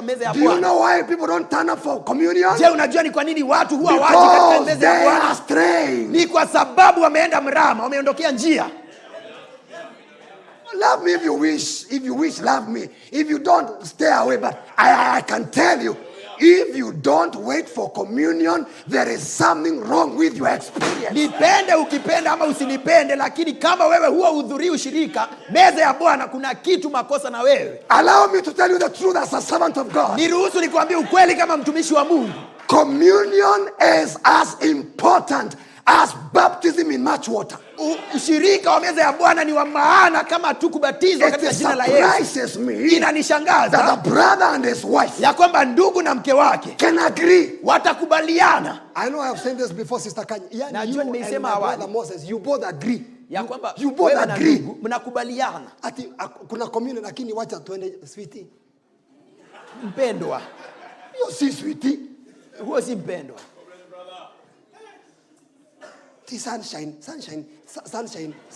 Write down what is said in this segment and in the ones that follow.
meza ya Do you Bwana. know why people don't turn up for communion? Je, unajua ni kwa nini watu huwa waji katika Because meza they ya are Bwana? straying. Ni kwa sababu wameenda mrama, wameondokea njia. Love me if you wish, love me. If you don't, stay away. But I can tell you, if you don't wait for communion, there is something wrong with your experience. Nipende ukipenda ama usinipende, lakini kama wewe huwa hudhurii ushirika meza ya Bwana, kuna kitu makosa na wewe. Allow me to tell you the truth as a servant of God. Niruhusu nikwambie ukweli kama mtumishi wa Mungu. Communion is as important as baptism in much water. Ushirika wa meza ya Bwana ni wa maana kama tu kubatizwa katika jina la Yesu. Inanishangaza that a brother and his wife ya kwamba ndugu na mke wake can agree. Watakubaliana. I know I have said this before, Sister Kanya. Yeah, najua nimeisema awali. Brother Moses, you both agree. Ya kwamba you both agree. Mnakubaliana. Ati kuna communion lakini wacha tuende sweetie. Mpendwa. Hiyo si sweetie. Huo si mpendwa. Sunshine.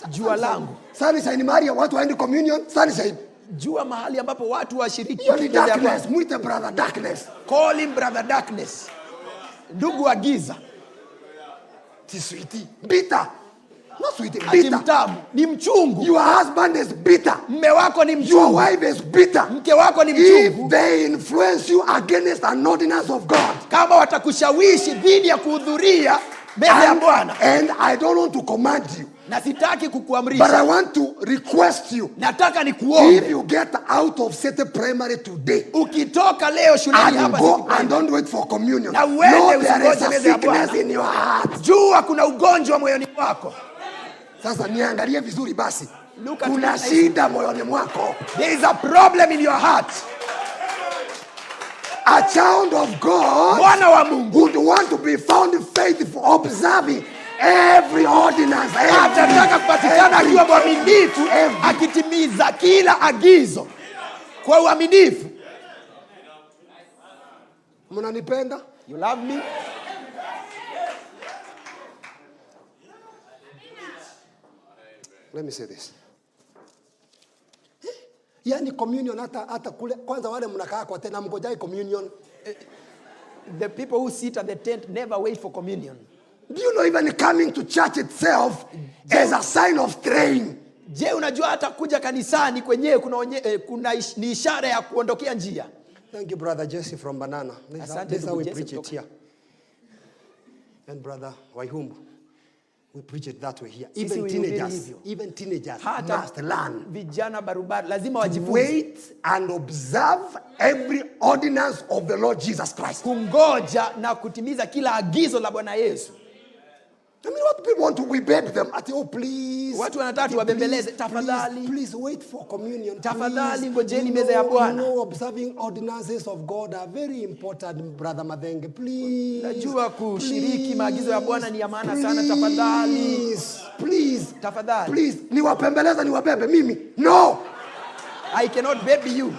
Jua langu. Sunshine Maria, watu waende communion, sunshine. Jua mahali ambapo watu washiriki. Hiyo ni darkness, muite brother darkness. Call him brother darkness. Ndugu wa giza. Ti sweetie. Bitter. Not sweetie, bitter. Mtamu, ni mchungu. Your husband is bitter. Mme wako ni mchungu. Your wife is bitter. Mke wako ni mchungu. If they influence you against an ordinance of God. Kama watakushawishi dhidi ya kuhudhuria meza ya Bwana. And I don't want to command you. Na sitaki kukuamrisha. But I want to request you. Nataka nikuombe. If you get out of City Primary today. Ukitoka leo shuleni hapa go and don't wait for communion. Na uende usingoje meza ya Bwana. In your heart. Jua kuna ugonjwa moyoni mwako. Sasa niangalie vizuri basi. Kuna shida moyoni mwako. There is a problem in your heart. A child of God mwana wa Mungu would want to be found faithful, observing every ordinance. Atataka kupatikana akiwa mwaminifu, akitimiza kila agizo kwa uaminifu. Mnanipenda? You love me? Let me say this. Yani communion hata kule kwanza wale mnakaa kwa tena mngojai communion. The people who sit at the tent never wait for communion. Do you know even coming to church itself is a sign of straying? Je, unajua hata kuja kanisani kwenyewe kuna ni ishara ya kuondokea njia. Thank you, brother Jesse from Banana. This is how we preach it here. And brother Waihumbu, we preach it that way here. Even teenagers must learn. Vijana barubaru lazima wajifunze. Wait and observe every ordinance of the Lord Jesus Christ. Kungoja na kutimiza kila agizo la Bwana Yesu. I mean, what people want to, we beg them at, oh please. Watu wanataka tuwabembeleze, tafadhali. Please wait for communion. Tafadhali ngojeni meza ya Bwana. Observing ordinances of God are very important, brother Madenge. Please. Najua kushiriki maagizo ya Bwana ni ya maana sana, tafadhali. Please. Tafadhali. Please. Niwapembeleza niwabebe mimi. No. I cannot baby you.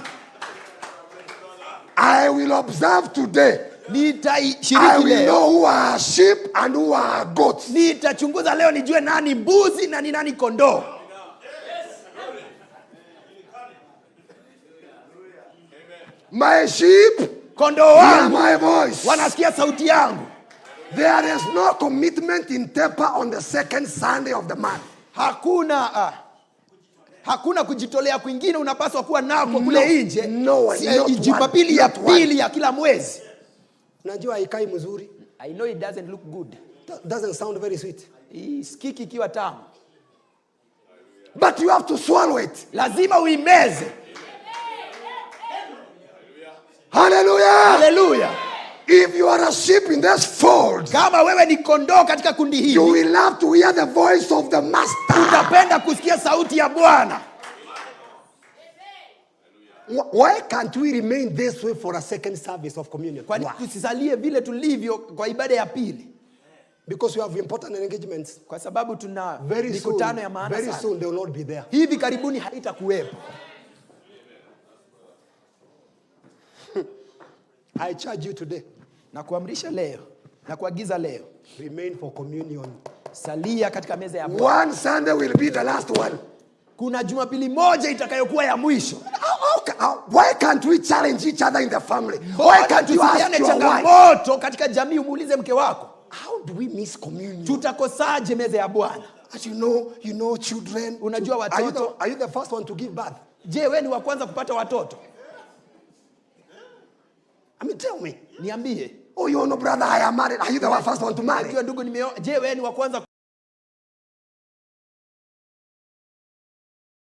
I will observe today. I will know who are sheep and who are goats. Nitachunguza leo nijue nani mbuzi na ni nani kondoo. My sheep, kondoo wangu, my voice. Wanasikia sauti yangu. There is no commitment in Tepa on the second Sunday of the month. Hakuna kujitolea kwingine unapaswa kuwa nako kule nje. Jumapili ya pili ya kila mwezi. Najua haikai mzuri. I know it doesn't look good. Doesn't sound very sweet. Isikiki ikiwa tamu. But you have to swallow it. Lazima uimeze. Hallelujah. Hallelujah. If you are a sheep in this fold, kama wewe ni kondoo katika kundi hili, you will love to hear the voice of the master. Utapenda kusikia sauti ya Bwana. Why can't we remain this way for a second service of communion? Kwani tusisalie vile tulivyo kwa ibada ya pili? Because we have important engagements. Kwa sababu tuna mikutano ya maana sana. Very soon they will not be there. Hivi karibuni haitakuwepo. I charge you today. Na kuamrisha leo, na kuagiza leo. Remain for communion. Salia katika meza ya Bwana. One Sunday will be the last one. Kuna Jumapili moja itakayokuwa ya mwisho. Why can't we challenge each other in the family? Why can't you ask your wife? Changamoto katika jamii umuulize mke wako. How do we miss communion? Tutakosaje meza ya Bwana? As you know children. Unajua watoto. Are you the first one to give birth? Je, wewe ni wa kwanza kupata watoto? I mean, tell me. Niambie. Oh, you know, brother, I am married. Are you the first one to marry? Unajua ndugu, je, wewe ni wa kwanza